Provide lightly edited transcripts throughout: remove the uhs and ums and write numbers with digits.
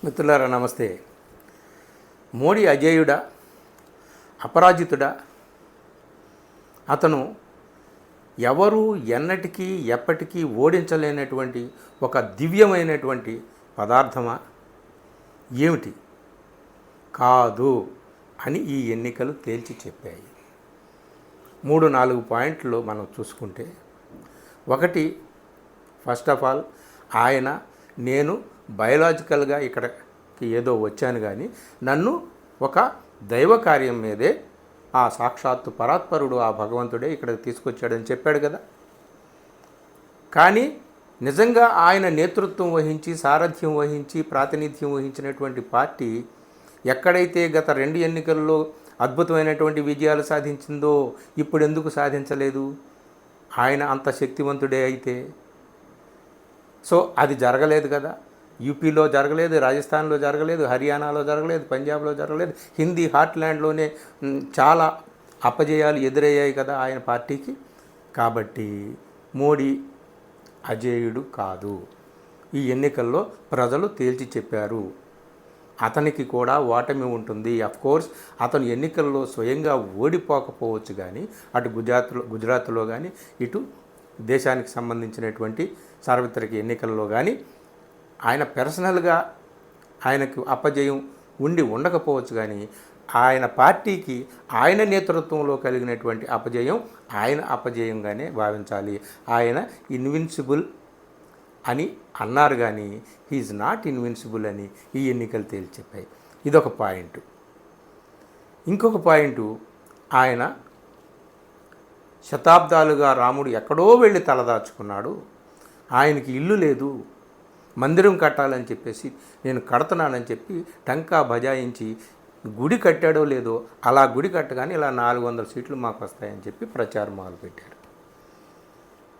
మిత్రులారా నమస్తే. మోడీ అజేయుడా, అపరాజితుడా? అతను ఎవరు ఎన్నటికీ ఎప్పటికీ ఓడించలేనటువంటి ఒక దివ్యమైనటువంటి పదార్థమా? ఏమిటి? కాదు అని ఈ ఎన్నికలు తేల్చి చెప్పాయి. 3-4 పాయింట్లు మనం చూసుకుంటే, ఒకటి, ఫస్ట్ ఆఫ్ ఆల్ నేను బయలాజికల్గా ఇక్కడికి ఏదో వచ్చాను, కానీ నన్ను ఒక దైవ కార్యం మీదే ఆ సాక్షాత్తు పరాత్పరుడు, ఆ భగవంతుడే ఇక్కడికి తీసుకొచ్చాడని చెప్పాడు కదా. కానీ నిజంగా ఆయన నేతృత్వం వహించి, సారథ్యం వహించి, ప్రాతినిధ్యం వహించినటువంటి పార్టీ ఎక్కడైతే గత 2 ఎన్నికల్లో అద్భుతమైనటువంటి విజయాలు సాధించిందో ఇప్పుడు ఎందుకు సాధించలేదు? ఆయన అంత శక్తివంతుడే అయితే. సో అది జరగలేదు కదా. యూపీలో జరగలేదు, రాజస్థాన్లో జరగలేదు, హర్యానాలో జరగలేదు, పంజాబ్లో జరగలేదు. హిందీ హార్ట్లాండ్లోనే చాలా అపజయాలు ఎదురయ్యాయి కదా ఆయన పార్టీకి. కాబట్టి మోడీ అజేయుడు కాదు. ఈ ఎన్నికల్లో ప్రజలు తేల్చి చెప్పారు. అతనికి కూడా ఓటమి ఉంటుంది. అఫ్కోర్స్ అతను ఎన్నికల్లో స్వయంగా ఓడిపోకపోవచ్చు, కానీ అటు గుజరాత్లో కానీ, ఇటు దేశానికి సంబంధించినటువంటి సార్వత్రిక ఎన్నికల్లో కానీ ఆయన పర్సనల్గా ఆయనకు అపజయం ఉండకపోవచ్చు, కానీ ఆయన పార్టీకి ఆయన నేతృత్వంలో కలిగినటువంటి అపజయం ఆయన అపజయంగానే భావించాలి. ఆయన ఇన్విన్సిబుల్ అని అన్నారు, కానీ హీఈస్ నాట్ ఇన్విన్సిబుల్ అని ఈ ఎన్నికలు తేల్చి చెప్పాయి. ఇదొక పాయింట్. ఇంకొక పాయింటు, ఆయన శతాబ్దాలుగా రాముడు ఎక్కడో వెళ్ళి తలదాచుకున్నాడు. ఆయనకి ఇల్లు లేదు, మందిరం కట్టాలని చెప్పేసి నేను కడుతున్నానని చెప్పి టంకా బజాయించి గుడి కట్టాడో లేదో, అలా గుడి కట్టగానే ఇలా 400 సీట్లు మాకు వస్తాయని చెప్పి ప్రచారం మొదలుపెట్టారు.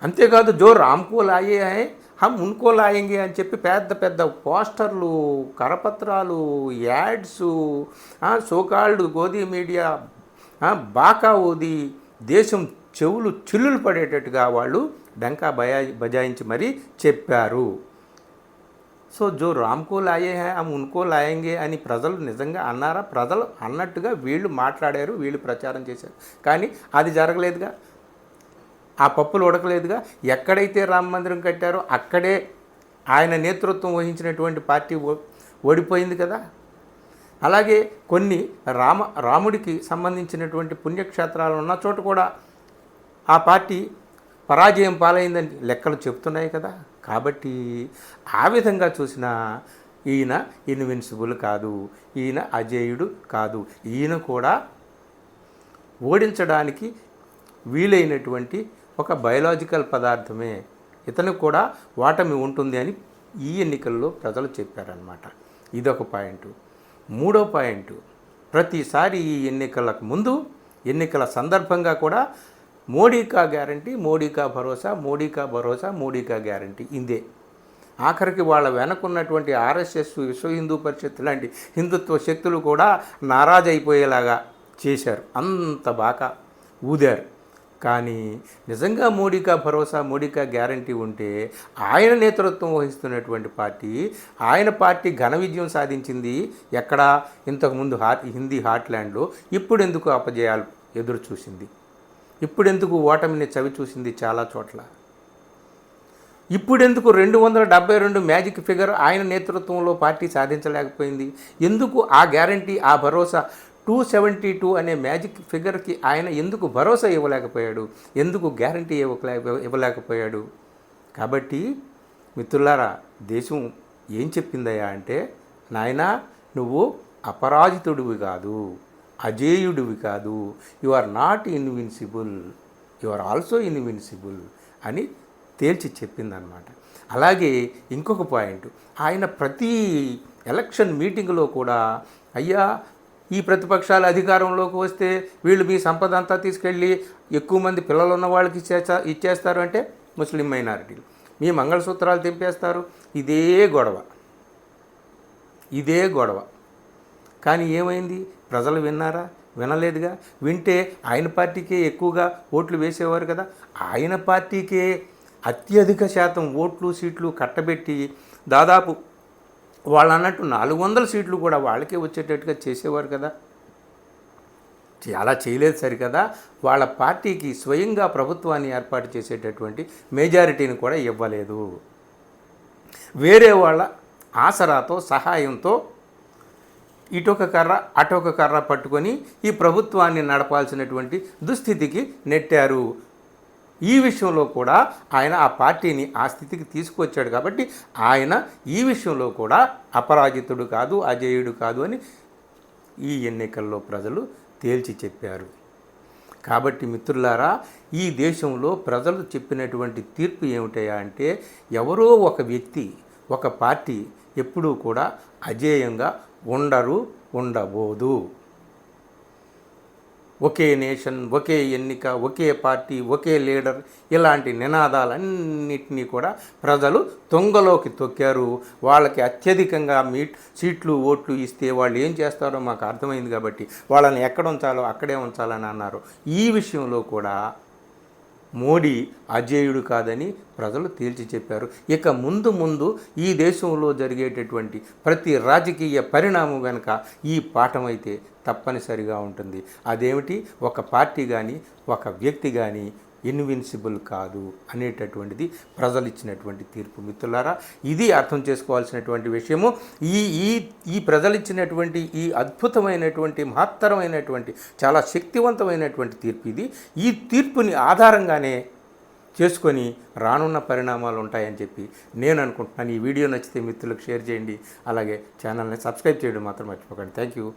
అంతేకాదు, జో రామ్కో లాయే హై హమ్ ఉన్కో లాయేంగే అని చెప్పి పెద్ద పెద్ద పోస్టర్లు, కరపత్రాలు, యాడ్స్, సోకాల్డ్ గోదీ మీడియా బాకా ఊది దేశం చెవులు చిల్లులు పడేటట్టుగా వాళ్ళు డంకా బజాయించి మరీ చెప్పారు. సో జో రామ్కో లాయే హై హమ్ ఉన్కో లాయేంగే అని ప్రజలు నిజంగా అన్నారా? ప్రజలు అన్నట్టుగా వీళ్ళు మాట్లాడారు, వీళ్ళు ప్రచారం చేశారు. కానీ అది జరగలేదుగా, ఆ పప్పులు ఉడకలేదుగా. ఎక్కడైతే రామ మందిరం కట్టారో అక్కడే ఆయన నేతృత్వం వహించినటువంటి పార్టీ ఓడిపోయింది కదా. అలాగే కొన్ని రాముడికి సంబంధించినటువంటి పుణ్యక్షేత్రాలు ఉన్న చోట కూడా ఆ పార్టీ పరాజయం పాలైందని లెక్కలు చెప్తున్నాయి కదా. కాబట్టి ఆ విధంగా చూసినా ఈయన ఇన్విన్సిబుల్ కాదు, ఈయన అజేయుడు కాదు. ఈయన కూడా ఓడించడానికి వీలైనటువంటి ఒక బయలాజికల్ పదార్థమే. ఇతనికి కూడా ఓటమి ఉంటుంది అని ఈ ఎన్నికల్లో ప్రజలు చెప్పారన్నమాట. ఇదొక పాయింట్. మూడో పాయింట్, ప్రతిసారి ఈ ఎన్నికలకు ముందు, ఎన్నికల సందర్భంగా కూడా మోడీ కా గ్యారంటీ, మోడీ కా భరోసా, మోడీ కా భరోసా, మోడీ కా గ్యారంటీ ఇందే. ఆఖరికి వాళ్ళ వెనకున్నటువంటి ఆర్ఎస్ఎస్, విశ్వ హిందూ పరిషత్ లాంటి హిందుత్వ శక్తులు కూడా నారాజు అయిపోయేలాగా చేశారు, అంత బాగా ఊదారు. కానీ నిజంగా మోడీ కా భరోసా, మోడీ కా గ్యారంటీ ఉంటే ఆయన నేతృత్వం వహిస్తున్నటువంటి పార్టీ, ఆయన పార్టీ ఘన విజయం సాధించింది ఎక్కడ? ఇంతకుముందు హిందీ హార్ట్లాండ్లో. ఇప్పుడు ఎందుకు అపజయాలు ఎదురు చూసింది? ఇప్పుడెందుకు ఓటమిని చవి చూసింది చాలా చోట్ల? ఇప్పుడెందుకు 272 మ్యాజిక్ ఫిగర్ ఆయన నేతృత్వంలో పార్టీ సాధించలేకపోయింది? ఎందుకు ఆ గ్యారంటీ, ఆ భరోసా 272 అనే మ్యాజిక్ ఫిగర్కి ఆయన ఎందుకు భరోసా ఇవ్వలేకపోయాడు? ఎందుకు గ్యారంటీ ఇవ్వలేకపోయాడు? కాబట్టి మిత్రులారా, దేశం ఏం చెప్పిందయ్యా అంటే, నాయనా నువ్వు అపరాజితుడివి కాదు, అజేయుడివి కాదు, you are not invincible, you are also invincible అని తేల్చి చెప్పిందనమాట. అలాగే ఇంకొక పాయింట్, ఆయన ప్రతి ఎలక్షన్ మీటింగ్లో కూడా, అయ్యా ఈ ప్రతిపక్షాలు అధికారంలోకి వస్తే వీళ్ళు మీ సంపద అంతా తీసుకెళ్ళి ఎక్కువ మంది పిల్లలు ఉన్న వాళ్ళకి ఇచ్చేస్తారు అంటే ముస్లిం మైనారిటీలు, మీ మంగళసూత్రాలు తెంపేస్తారు. ఇదే గొడవ. కానీ ఏమైంది? ప్రజలు విన్నారా? వినలేదుగా. వింటే ఆయన పార్టీకే ఎక్కువగా ఓట్లు వేసేవారు కదా. ఆయన పార్టీకే అత్యధిక శాతం ఓట్లు, సీట్లు కట్టబెట్టి దాదాపు వాళ్ళు అన్నట్టు 400 సీట్లు కూడా వాళ్ళకే వచ్చేటట్టుగా చేసేవారు కదా. అలా చేయలేదు సరికదా, వాళ్ళ పార్టీకి స్వయంగా ప్రభుత్వాన్ని ఏర్పాటు చేసేటటువంటి మెజారిటీని కూడా ఇవ్వలేదు. వేరే వాళ్ళ ఆసరాతో సహాయంతో ఇటొక కర్ర అటొక కర్ర పట్టుకొని ఈ ప్రభుత్వాన్ని నడపాల్సినటువంటి దుస్థితికి నెట్టారు. ఈ విషయంలో కూడా ఆయన ఆ పార్టీని ఆ స్థితికి తీసుకొచ్చాడు కాబట్టి ఆయన ఈ విషయంలో కూడా అపరాజితుడు కాదు, అజేయుడు కాదు అని ఈ ఎన్నికల్లో ప్రజలు తేల్చి చెప్పారు. కాబట్టి మిత్రులారా, ఈ దేశంలో ప్రజలు చెప్పినటువంటి తీర్పు ఏమిటయా అంటే, ఎవరో ఒక వ్యక్తి, ఒక పార్టీ ఎప్పుడూ కూడా అజేయంగా ఉండబోదు. ఒకే నేషన్, ఒకే ఎన్నిక, ఒకే పార్టీ, ఒకే లీడర్, ఇలాంటి నినాదాలన్నింటినీ కూడా ప్రజలు తొంగలోకి తొక్కారు. వాళ్ళకి అత్యధికంగా సీట్లు ఓట్లు ఇస్తే వాళ్ళు ఏం చేస్తారో మాకు అర్థమైంది కాబట్టి వాళ్ళని ఎక్కడ ఉంచాలో అక్కడే ఉంచాలని అన్నారు. ఈ విషయంలో కూడా మోడీ అజేయుడు కాదని ప్రజలు తేల్చి చెప్పారు. ఇక ముందు ఈ దేశంలో జరిగేటటువంటి ప్రతి రాజకీయ పరిణామం వెనుక ఈ పాఠం అయితే తప్పనిసరిగా ఉంటుంది. అదేమిటి, ఒక పార్టీ కానీ ఒక వ్యక్తి కానీ ఇన్విన్సిబుల్ కాదు అనేటటువంటిది ప్రజలు ఇచ్చినటువంటి తీర్పు. మిత్రులారా, ఇది అర్థం చేసుకోవాల్సినటువంటి విషయము. ఈ ప్రజలు ఇచ్చినటువంటి ఈ అద్భుతమైనటువంటి మహత్తరమైనటువంటి చాలా శక్తివంతమైనటువంటి తీర్పు ఇది. ఈ తీర్పుని ఆధారంగానే చేసుకొని రానున్న పరిణామాలు ఉంటాయని చెప్పి నేను అనుకుంటున్నాను. ఈ వీడియో నచ్చితే మిత్రులకు షేర్ చేయండి, అలాగే ఛానల్ని సబ్స్క్రైబ్ చేయడం మాత్రం మర్చిపోకండి. Thank you.